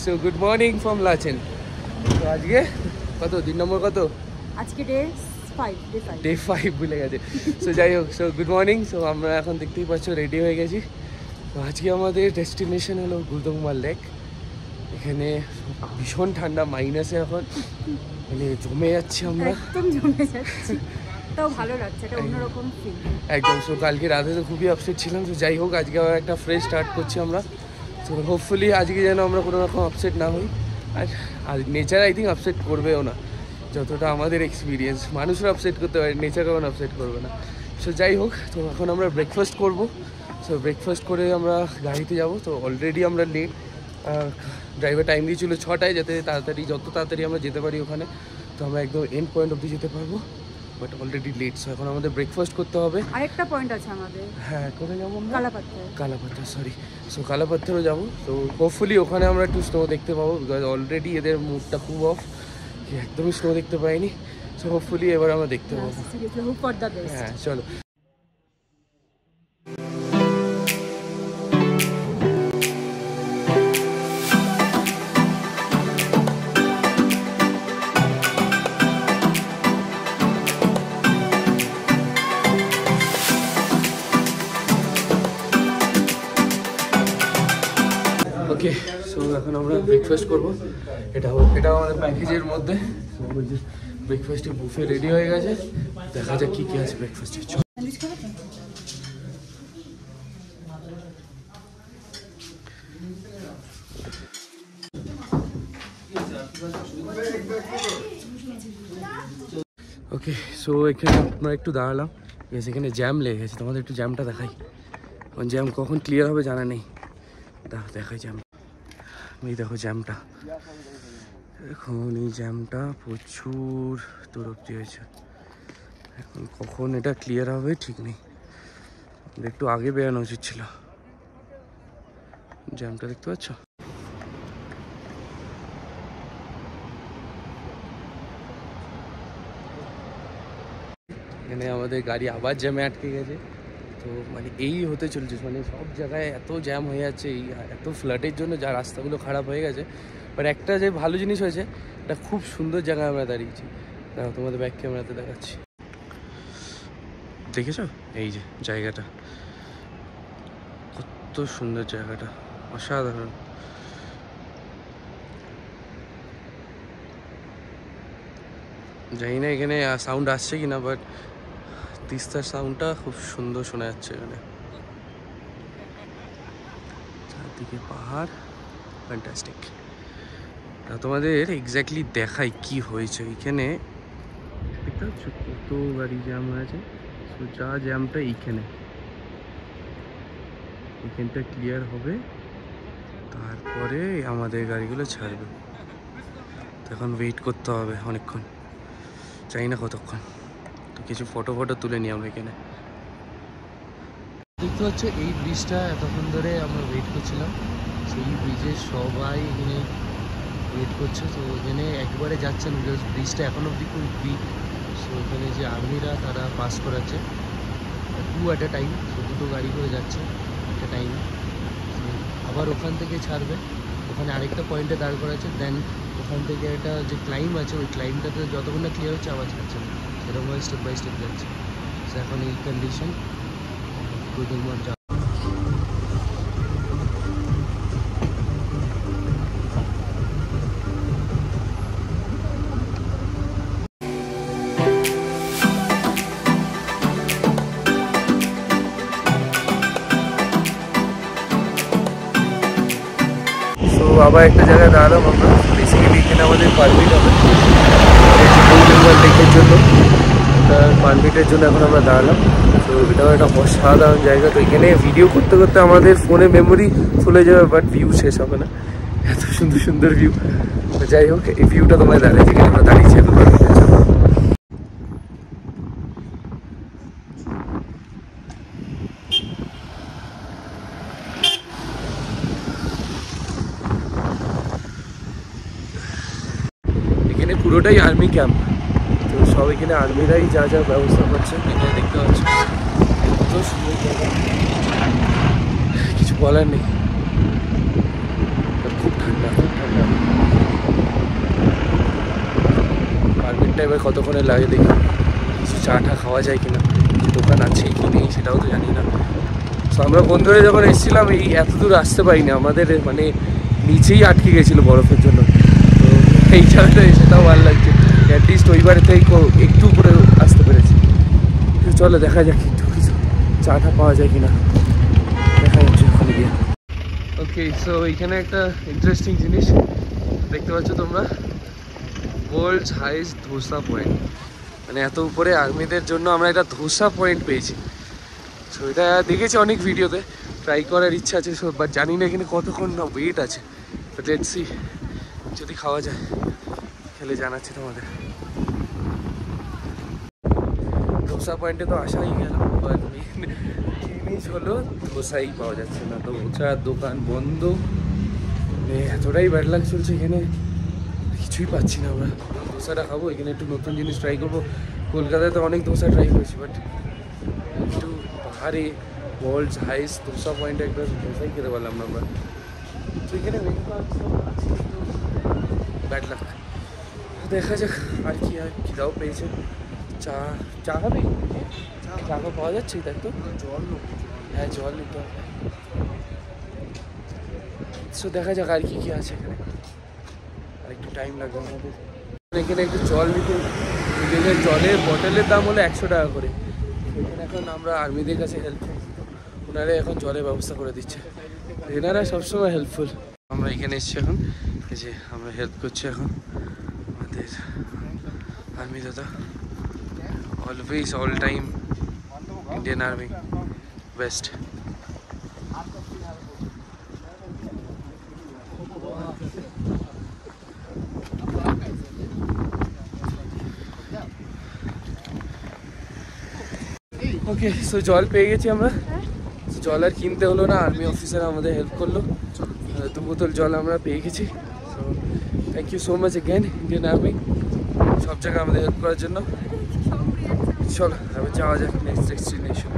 So good morning from Lachen. তো আজকে কত দিন নম্বর কত? আজকে ডে 5 ভুলে গেছে। সো যাই হোক, সো গুড মর্নিং। সো আমরা এখন দেখতেই পাচ্ছ রেডি হয়ে গেছি। তো আজকে আমাদের ডেস্টিনেশন হলো গুলদুমা লেক। এখানে ভীষণ ঠান্ডা, মাইনাসে এখন, মানে জমে যাচ্ছি আমরা, একদম জমে যাচ্ছি। তাও ভালো লাগছে, এটা অন্যরকম ফিল একদম। সো কালকে রাতে তো খুবই আপসেট ছিলাম। তো যাই হোক, আজকে আবার একটা ফ্রেশ স্টার্ট করছি আমরা। তো হোপফুলি আজকে যেন আমরা কোনো রকম আপসেট না হই। আর নেচার আই থিঙ্ক আপসেট করবেও না, যতটা আমাদের এক্সপিরিয়েন্স। মানুষরা আপসেট করতে পারে, নেচার কখন আপসেট করবে না। সো যাই হোক, তো এখন আমরা ব্রেকফাস্ট করব। সো ব্রেকফাস্ট করে আমরা গাড়িতে যাব। তো অলরেডি আমরা লেট, ড্রাইভার টাইম দিয়েছিল 6টায়, যাতে তাড়াতাড়ি, যত তাড়াতাড়ি আমরা যেতে পারি ওখানে। তো আমরা একদম এন্ড পয়েন্ট অবধি যেতে পারবো, বাট অলরেডি লেট। সো এখন আমাদের ব্রেকফাস্ট করতে হবে। আরেকটা পয়েন্ট আছে আমাদের। হ্যাঁ, কোথায় যাবো আমরা? কালাপাথর, সরি। সো কালাপাথরও যাবো। তো হোপফুলি ওখানে আমরা একটু স্নো দেখতে পাবো, বিকজ অলরেডি এদের মুডটা খুব অফ, একদমই স্নো দেখতে পাইনি। সো হোপফুলি এবার আমরা দেখতে পাবো। হ্যাঁ, চলো। ওকে, সো এখন আমরা ব্রেকফাস্ট করবো। এটাও আমাদের প্যাকেজের মধ্যে। ব্রেকফাস্টের বুফে রেডি হয়ে গেছে, দেখা যাক কী কী আছে ব্রেকফাস্টে। ওকে, সো এখানে আমরা একটু দাঁড়ালাম, এখানে জ্যাম লেগে গেছে। তোমাদের একটু জ্যামটা দেখাই। জ্যাম কখন ক্লিয়ার হবে জানা নেই। দেখাই জ্যাম। এই দেখো জ্যামটা, এখন এই জ্যামটা প্রচুর দূর অব্দি হয়েছে। এখন কখন এটা ক্লিয়ার হবে ঠিক নেই, একটু আগে বেরোনো উচিত ছিল। জ্যামটা দেখতে পাচ্ছ? এখানে আমাদের গাড়ি আবার জ্যামে আটকে গেছে। তো মানে এই হতে চলছে, মানে সব জায়গায় এত জ্যাম হয়ে যাচ্ছে, এই এত ফ্লাডের জন্য যা রাস্তাগুলো খারাপ হয়ে গেছে। বাট একটা যে ভালো জিনিস হয়েছে, এটা খুব সুন্দর জায়গায় আমরা দাঁড়িয়েছি। দেখো, তোমাদের ব্যাক ক্যামেরাতে দেখাচ্ছি, দেখেছো? এই যে জায়গাটা, কত সুন্দর জায়গাটা, অসাধারণ। জানি না এখানে সাউন্ড আসছে কিনা, বাট তিস্তার সাউন্ডটা খুব সুন্দর শোনা যাচ্ছে এখানে। চারদিকে পাহাড়, ফ্যান্টাস্টিক। তোমাদের এক্স্যাক্টলি দেখাই কি হয়েছে এখানে। দেখতে পাচ্ছ কত গাড়ি জ্যাম হয়েছে। সো যা জ্যামটা এখানটা ক্লিয়ার হবে, তারপরে আমাদের গাড়িগুলো ছাড়বে। তো এখন ওয়েট করতে হবে অনেকক্ষণ, চাই না কতক্ষণ। তো কিছু ফটো তুলে নিই আমরা এখানে। দেখতে পাচ্ছ এই ব্রিজটা, এতক্ষণ ধরে আমরা ওয়েট করছিলাম। সেই ব্রিজে সবাই এখানে ওয়েট করছে। তো এখানে একবারে যাচ্ছে না, বিকজ ব্রিজটা এখনো অব্দি খুব উইক। সো এখানে যে আর্মিরা, তারা পাস করাচ্ছে 2 at a টাইম। তো 2টো গাড়ি করে যাচ্ছে একটা টাইমে। আবার ওখান থেকে ছাড়বে, ওখানে আরেকটা পয়েন্টে দাঁড় করাচ্ছে। দেন ওখান থেকে একটা যে ক্লাইম আছে, ওই ক্লাইমটাতে যতক্ষণ না ক্লিয়ার হচ্ছে আবার ছাড়ছে না, এরকম স্টেপ বাই স্টেপ যাচ্ছে। সো এখন এই কন্ডিশন গুলদুমার যা। আবার একটা জায়গায় দাঁড়ালাম আমরা। বেসিক্যালি এখানে আমাদের পারমিট হবে গুলদুমার লেকের জন্য, তার পারমিটের জন্য এখন আমরা দাঁড়ালাম। তো এটাও একটা অসাধারণ জায়গা। তো এখানে ভিডিও করতে করতে আমাদের ফোনে মেমোরি ফুলে যাবে, বাট ভিউ শেষ হবে না, এত সুন্দর সুন্দর ভিউ। তো যাই হোক, এই ভিউটা তোমায় দাঁড়িয়ে, যেখানে আমরা দাঁড়িয়েছি এখন পারমিটের জন্য। এখানে পুরোটাই আর্মি ক্যাম্প। তো সব এখানে আর্মিরাই যা যা ব্যবস্থা করছে এখানে দেখতে পাচ্ছ। এত সুন্দর জায়গা, কিছু বলার নেই। খুব ঠান্ডা, খুব ঠান্ডা। টাইমটা এবার কতক্ষণে লাগে দেখি, কিছু চা টা খাওয়া যায় কিনা, দোকান আছে কি নেই সেটাও তো জানি না। তো আমরা বন্ধুরা যখন এসেছিলাম এই এত দূর আসতে পারিনি, আমাদের মানে নিচেই আটকে গেছিলো বরফের জন্য। তো এই জায়গাটা সেটাও ভালো লাগছে, অ্যাটলিস্ট ওইবারে থেকে একটু উপরে আসতে পেরেছি। চলো দেখা যাক একটু কিছু চাটা পাওয়া যায় কিনা, দেখা যাচ্ছে ওখানে গিয়ে। ওকে, সো এইখানে একটা ইন্টারেস্টিং জিনিস দেখতে পাচ্ছ তোমরা, ওয়ার্ল্ডস হাইয়েস্ট ধোসা পয়েন্ট। মানে এত উপরে আর্মিদের জন্য আমরা একটা ধোসা পয়েন্ট পেয়েছি। সো এটা দেখেছি অনেক ভিডিওতে, ট্রাই করার ইচ্ছা আছে, সো বাট জানি না এখানে কতক্ষণ না ওয়েট আছে। বাট লেটস সি, যদি খাওয়া যায় খেলে জানাচ্ছি তোমাদের। ধোসা পয়েন্টে তো আসাই গেল, বাট জিনিস হলো ধোসাই পাওয়া যাচ্ছে না। তো ধোসার দোকান বন্ধ, মানে এতটাই ব্যাড লাক চলছে এখানে, কিছুই পাচ্ছি না আমরা। ধোসাটা খাবো, এখানে একটু নতুন জিনিস ট্রাই করবো। কলকাতায় তো অনেক ধোসা ট্রাই করেছি, বাট একটু পাহাড়ে ওয়ার্ল্ডস হাইয়েস্ট ধোসা পয়েন্টে একটা ধোসাই খেতে পারলাম না আমরা। তো এখানে ব্যাড লাক, দেখা যাক আর কি হয়। খিদাও পেয়েছে, চা চা খাবি? চা পাওয়া যাচ্ছে তাই তো? জল, হ্যাঁ জল নিতে হবে। সো দেখা যাক আর কি কি আছে এখানে, আর একটু টাইম লাগবে আমাদের। এখানে একটু জল নিতে গেলে জলের বটলের দাম হলো 100 টাকা করে। এখানে এখন আমরা আর্মিদের কাছে হেল্প করছি, ওনারা এখন জলের ব্যবস্থা করে দিচ্ছে। এনারা সবসময় হেল্পফুল। আমরা এখানে এসেছি এখন, এই যে আমরা হেল্প করছি এখন আমাদের আর্মি দাদা। Always all time Indian army best. Okay, so জল পেয়ে গেছি আমরা। জল আর কিনতে হলো না, আর্মি অফিসার আমাদের হেল্প করলো, 2 বোতল জল আমরা পেয়ে গেছি। So thank you so much again Indian army, সব জায়গায় আমাদের হেল্প করার জন্য। চলো এবার যাওয়া যাক নেক্সট ডেস্টিনেশন।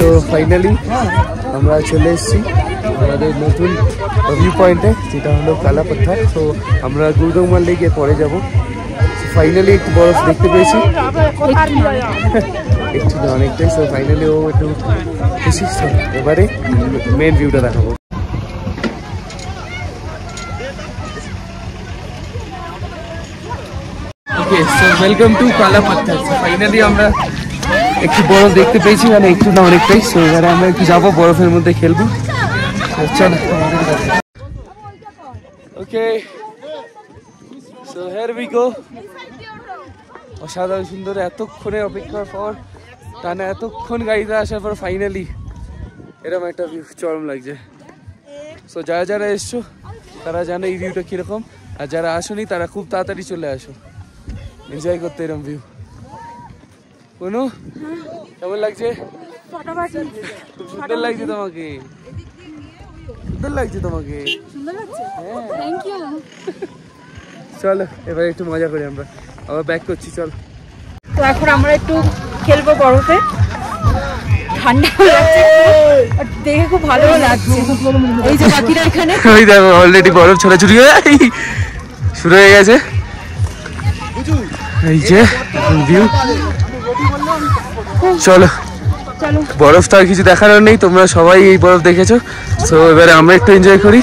তো ফাইনালি আমরা চলে এসেছি আমাদের নতুন ভিউ পয়েন্টে, যেটা হলো কালা পাথর। তো আমরা গুরুদংমাল লেকে পরে যাব। ফাইনালি একটু বরফ দেখতে পেয়েছি, একটু না অনেকটাই। সো ফাইনালি ও একটু খুশি। এবারে মেন ভিউটা দেখাবো। ওকে, সো ওয়েলকাম টু কালা পাথর। ফাইনালি আমরা একটু বরফ দেখতে পেয়েছি, মানে একটু না অনেকটাই। সো এবারে আমরা একটু যাবো বরফের মধ্যে খেলবো। চলো ওকে, সো হিয়ার উই গো। অসাধারণ সুন্দর, এতক্ষণে অপেক্ষার পর, টানা এতক্ষণ গাড়িতে আসার পর ফাইনালি এরকম একটা ভিউ, চরম লাগছে। সো যারা যারা এসছো তারা জানে এই ভিউটা কীরকম, আর যারা আসোনি তারা খুব তাড়াতাড়ি চলে আসো এনজয় করতে এরকম ভিউ। কোনো কেমন লাগছে? খুব সুন্দর লাগছে তোমাকে, সুন্দর লাগছে তোমাকে। চলো এবার একটু মজা করি, আমরা আবার ব্যাক করছি। চল, তো এখন আমরা একটু খেলবো বরফে, ঠান্ডা দেখে খুব ভালো লাগছে। এই যে বাকিরা এখানে, ওই দেখো অলরেডি বরফ ছোড়াছুড়ি শুরু হয়ে গেছে। এই যে ভিউ, চলো বরফ তো আর কিছু দেখানোর নেই, তোমরা সবাই এই বরফ দেখেছো। সো এবারে আমরা একটু এনজয় করি।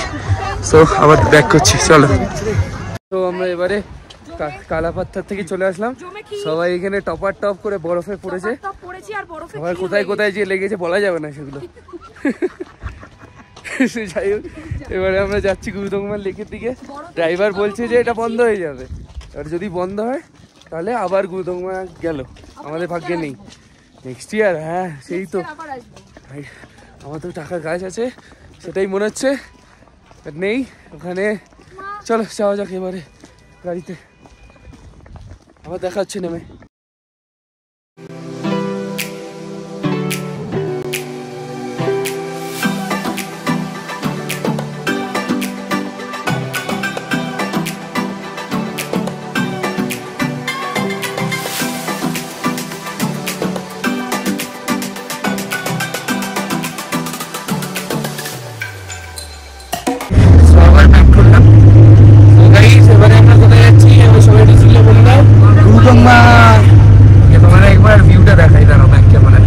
সো আবার ব্যাক করছি, চলো। তো আমরা এবারে কালা পাথর থেকে চলে আসলাম। সবাই এখানে টপার টপ করে বরফে পড়েছে, সবাই কোথায় কোথায় যে লেগেছে বলা যাবে না সেগুলো। যাই হোক, এবারে আমরা যাচ্ছি গুরুদংমাল লেকের দিকে। ড্রাইভার বলছে যে এটা বন্ধ হয়ে যাবে, আর যদি বন্ধ হয় তাহলে আবার গুরুদংমাল গেল, আমাদের ভাগ্যে নেই। নেক্সট ইয়ার, হ্যাঁ সেই তো। আমার তো টাকার গাছ আছে সেটাই মনে হচ্ছে, নেই ওখানে। চলো যাওয়া যাক এবারে। গাড়িতে, আবার দেখা হচ্ছে নেমে। তোমার একবার ভিউটা দেখাই দাঁড়ো ব্যাক ক্যামেরায়।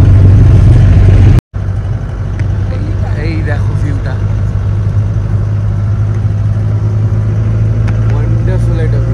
এই দেখো ভিউটা, ওয়ান্ডারফুল এটা ভিউ।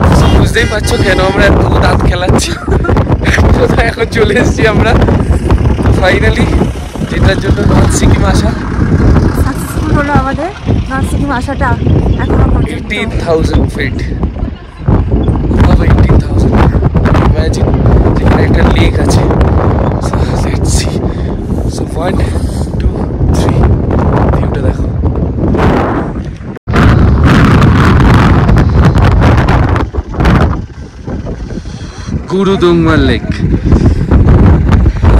আচ্ছা বুঝতেই পারছো কেন আমরা এত দাঁত খেলাচ্ছি। এখন চলে এসেছি আমরা ফাইনালি, যেটার জন্য নর্থ সিকিম আসা। সাকসেসফুল হলো আমাদের নর্থ সিকিম আসাটা। এখনো 18,000 ফিট, 18,000। ইমাজিন যেখানে একটা লেক আছে। So let's see. So 1, 2, 3 ভিউটা দেখো। গুরুদুংমা লেক,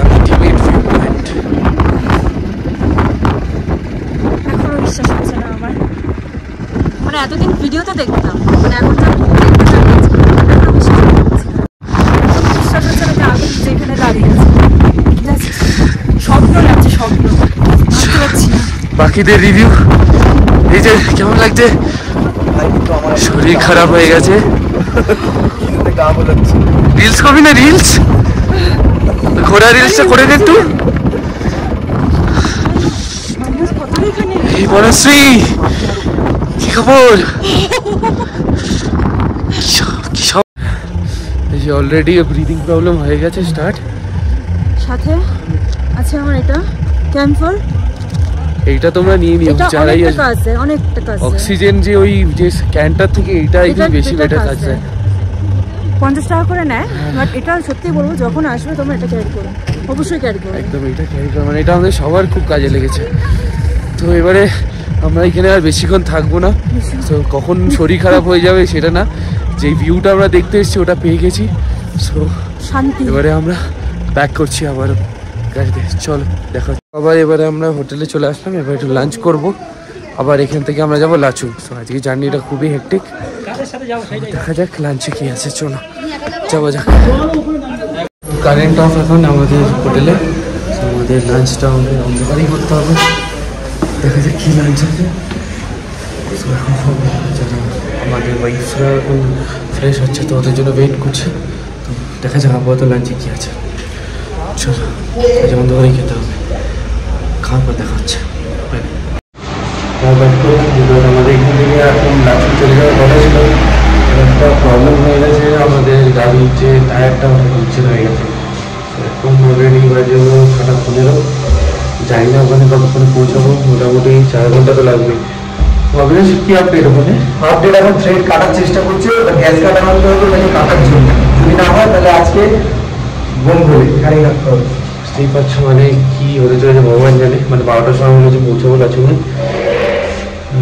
আলটিমেট ভিউ পয়েন্ট। এখনো বিশ্বাস হচ্ছে না আমার, মানে এতদিন ভিডিওতে দেখতাম, মানে এখন তো বিশ্বাস হচ্ছে না যে আমি যেখানে দাঁড়িয়ে আছি। স্বপ্ন লাগছে, স্বপ্ন বুঝতে পারছি না। বাকিদের রিভিউ এই যে কেমন লাগছে? শরীর খারাপ হয়ে গেছে। রিলস করবি না? রিলস ঘোড়া রিলসটা করে দে একটু। এই বনশ্রী কি খবর? কি সব এই যে অলরেডি ব্রিদিং প্রবলেম হয়ে গেছে স্টার্ট। সাথে আছে আমার এটা ক্যাম্পার, এইটা তোমরা নিয়ে নিও যারাই আছে, অনেক টাকা আছে। অক্সিজেন যে ওই যে ক্যানটার থেকে এইটা একটু বেশি বেটার কাজ দেয়। 50 টাকা করে নেয়, বাট এটা সত্যি বলবো যখন আসবে তোমরা এটা ক্যারি করো, অবশ্যই ক্যারি করো। একদম এটা ক্যারি করো, মানে এটা আমাদের সবার খুব কাজে লেগেছে। তো এবারে আমরা এখানে আর বেশিক্ষণ থাকবো না। তো কখন শরীর খারাপ হয়ে যাবে সেটা না, যেই ভিউটা আমরা দেখতে এসেছি ওটা পেয়ে গেছি। সো শান্তি। এবারে আমরা ব্যাক করছি আবার গাড়িতে। চলো দেখা আবার। এবারে আমরা হোটেলে চলে আসলাম, এবার একটু লাঞ্চ করব, আবার এখান থেকে আমরা যাবো লাচুং। সো আজকে জার্নিটা খুবই হেক্টিক, দেখা যাক লাঞ্চে কি আছে। চলো যাওয়া যাক। কারেন্ট অফ এখন আমাদের হোটেলে, আমাদের লাঞ্চটা আমাদের অন্ধকারই করতে হবে। দেখা যাক কী লাঞ্চ আছে। এখন যারা আমাদের ওয়াইফরা এখন ফ্রেশ হচ্ছে তো ওদের জন্য ওয়েট করছে। তো দেখা যাক আপাতত লাঞ্চে কী আছে। চলো যেমন ধরেই খেতে হবে, খাওয়ার পর দেখা হচ্ছে। আমাদের এখান থেকে এখন লাচুং চলে যাওয়ার কথা ছিল, একটা প্রবলেম হয়ে গেছে, আমাদের গাড়ির যে টায়ারটা ওটা পাংচার হয়ে গেছে। এখন অলরেডি বাজে 6:15, জানি না ওখানে কতক্ষণে পৌঁছাবো, মোটামুটি 4 ঘন্টা তো লাগবে। অভিনাশ কি আপডেট? ওখানে আপডেট এখন থ্রেড কাটার চেষ্টা করছে, গ্যাস কাটা হতে হবে তাকে কাটার জন্য, যদি না হয় তাহলে আজকে বোম বলে এখানেই রাখতে হবে। বুঝতেই পারছো মানে কি হতে চলেছে ভগবান জানে। মানে 12টার সময় মনে হচ্ছে পৌঁছাবো লাচুংয়ে,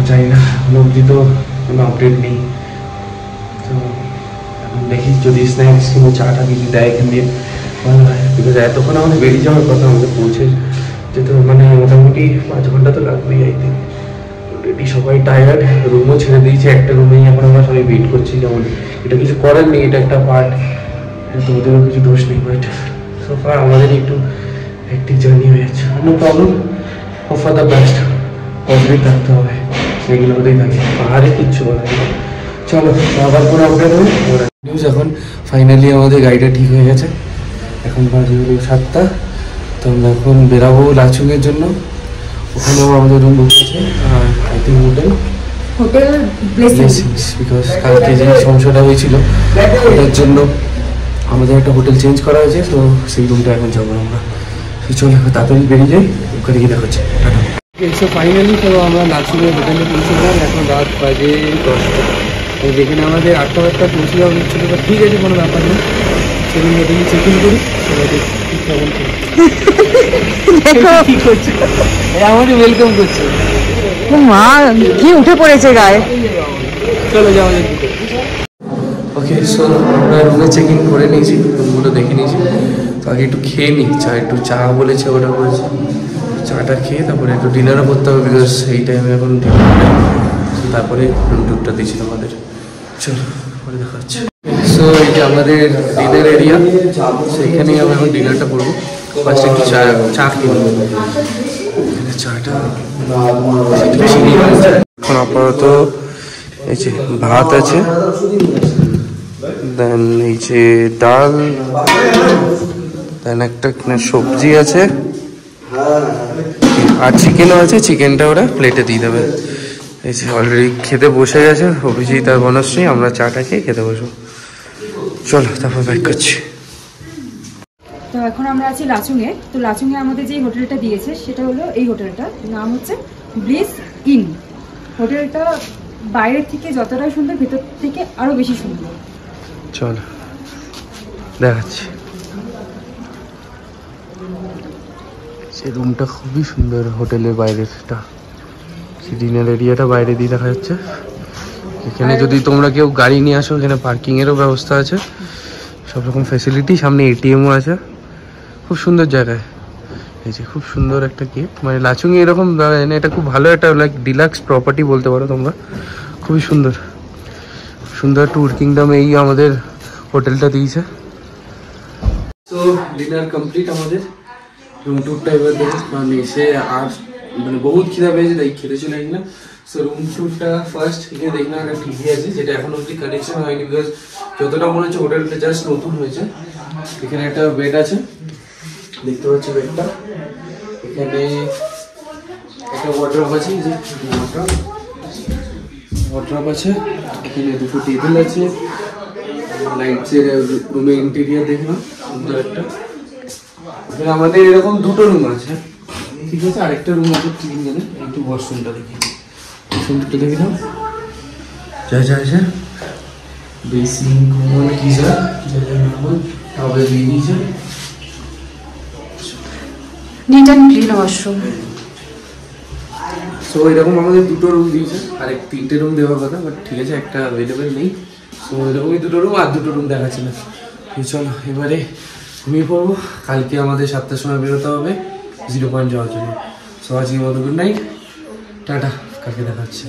জানি না অবধি তো কোনো আপডেট নেই। তো এখন দেখি যদি স্ন্যাক্স কিংবা চাটা কিছু দেয় এখান দিয়ে ভালো হয়, বিকজ এতক্ষণ আমাদের বেরিয়ে যাওয়ার কথা, আমাদের পৌঁছে যেতে মানে মোটামুটি 5 ঘন্টা তো লাগবেই। আই থিঙ্ক অলরেডি সবাই টায়ার্ড, রুমও ছেড়ে দিয়েছে, একটা রুমেই এখন আমরা সবাই ওয়েট করছি। যেমন এটা কিছু করার নেই, এটা একটা পার্ট, তোমাদেরও কিছু দোষ নেই, বাট সো ফার আমাদের একটু হেক্টিক জার্নি হয়ে যাচ্ছে। No problem, hope for the best, positive থাকতে হবে, সেগুলো হতেই থাকে, পাহাড়ে কিচ্ছু বলে না। চলো আবার কোনো আপডেট হবে নিউজ। এখন ফাইনালি আমাদের গাড়িটা ঠিক হয়ে গেছে, এখন বাজে হলো 7টা। তো আমরা এখন বেরাবো লাচুংয়ের জন্য, ওখানেও আমাদের রুম বুক আছে, আর I think hotel Blessings, because কালকে যে সমস্যাটা হয়েছিল ওটার জন্য আমাদের একটা হোটেল চেঞ্জ করা হয়েছে, তো সেই রুমটা এখন যাবো আমরা। চলো তাড়াতাড়ি বেরিয়ে যাই, ওখানে গিয়ে দেখাচ্ছি। টাটা। সো ফাইনালি তো আমরা লাচুংয়ের হোটেলে পৌঁছলাম, এখন রাত বাজে 10টা। তো যেখানে আমাদের 8টা পৌঁছে যাওয়া হচ্ছিলো, তো ঠিক আছে, কোনো ব্যাপার নেই, সেদিন হোটেলে চেক ইন করি। কেমন কি করছে, আমাদের ওয়েলকাম করছে, মা কি উঠে পড়েছে গায়ে। চলো যাওয়া যাক। ওকে, সো আমরা রুমে চেক ইন করে নিয়েছি, রুমগুলো দেখে নিয়েছি। তো আগে একটু খেয়ে নিই, একটু চা বলেছে, ওটা করেছে, চাটা খেয়ে তারপরে একটু ডিনারও করতে হবে, বিকজ এই টাইমে এখন ডিনার, তারপরে রুম টুরটা দিয়েছিল আমাদের। চলো পরে দেখা হচ্ছে। সো এই যে আমাদের ডিনার এরিয়া, সেখানেই আমরা এখন ডিনারটা করবো। ফার্স্ট একটু চা খেয়ে নেবো, চাটা বেশি নিয়ে নিচ্ছে। এখন আপাতত এই যে ভাত আছে, দেন এই যে ডাল, দেন একটা সবজি আছে, আর চিকেনও আছে। চিকেনটা ওরা প্লেটে দিয়ে দেবে। এই যে অলরেডি খেতে বসে গেছে অভিজিৎ আর বনশ্রী, আমরা চাটা খেয়ে খেতে বসবো। চলো তারপর ব্যাক করছি। তো এখন আমরা আছি লাচুংয়ে। তো লাচুংয়ে আমাদের যে হোটেলটা দিয়েছে সেটা হলো এই হোটেলটা, নাম হচ্ছে ব্লিস ইন। হোটেলটা বাইরের থেকে যতটা সুন্দর, ভেতর থেকে আরো বেশি সুন্দর। চলো দেখাচ্ছি। সে রুমটা খুবই সুন্দর, হোটেলের বাইরেটা, ডিনার এরিয়াটা বাইরে দিয়ে দেখা যাচ্ছে। এখানে যদি তোমরা কেউ গাড়ি নিয়ে আসো, এখানে পার্কিংয়েরও ব্যবস্থা আছে, সব রকম ফ্যাসিলিটি, সামনে এটিএমও আছে, খুব সুন্দর জায়গায়। এই যে খুব সুন্দর একটা গেট, মানে লাচুংয়ে এরকম, এটা খুব ভালো একটা লাইক ডিলাক্স প্রপার্টি বলতে পারো তোমরা, খুবই সুন্দর সুন্দর ট্যুর কিংডম এই আমাদের হোটেলটা দিয়েছে। তো ডিনার কমপ্লিট আমাদের, রুম ট্যুরটা এবার দেখে মানে এসে আর মানে বহুত খিদা পেয়েছে, তাই খেতে চলে গেলাম। সো রুম ট্যুরটা ফার্স্ট এখানে দেখলাম একটা টিভি আছে, যেটা এখন অব্দি কানেকশন হয়নি, বিকজ যতটা মনে হচ্ছে হোটেলটা জাস্ট নতুন হয়েছে। এখানে একটা বেড আছে, দেখতে পাচ্ছি বেডটা, এখানে একটা ওয়ার্ড্রপ আছে, যে ওয়ার্ড্রপ আছে, এখানে দুটো টেবিল আছে, লাইটসের রুমে ইন্টেরিয়ার দেখলাম সুন্দর একটা। এখানে আমাদের এরকম দুটো রুম আছে, ঠিক আছে, আরেকটা রুম আছে তিনজনে। একটু ওয়াশরুমটা দেখি, ওয়াশরুমটা দেখে নাও, যা যা আছে বেসিন, কমন, গিজার, টাওয়েল দিয়ে দিয়েছে, neat and clean washroom. So এরকম আমাদের দুটো রুম দিয়েছে, আর তিনটে রুম দেওয়ার কথা, বাট ঠিক আছে একটা অ্যাভেলেবেল নেই। সো এরকমই দুটো রুম, আর দুটো রুম দেখাচ্ছে না। চলো এবারে ঘুমিয়ে পড়বো, কালকে আমাদের 7টার সময় বেরোতে হবে 0 পয়েন্ট যাওয়ার জন্য। সো আজকের মতো গুড নাইট, টাটা, কালকে দেখা হচ্ছে।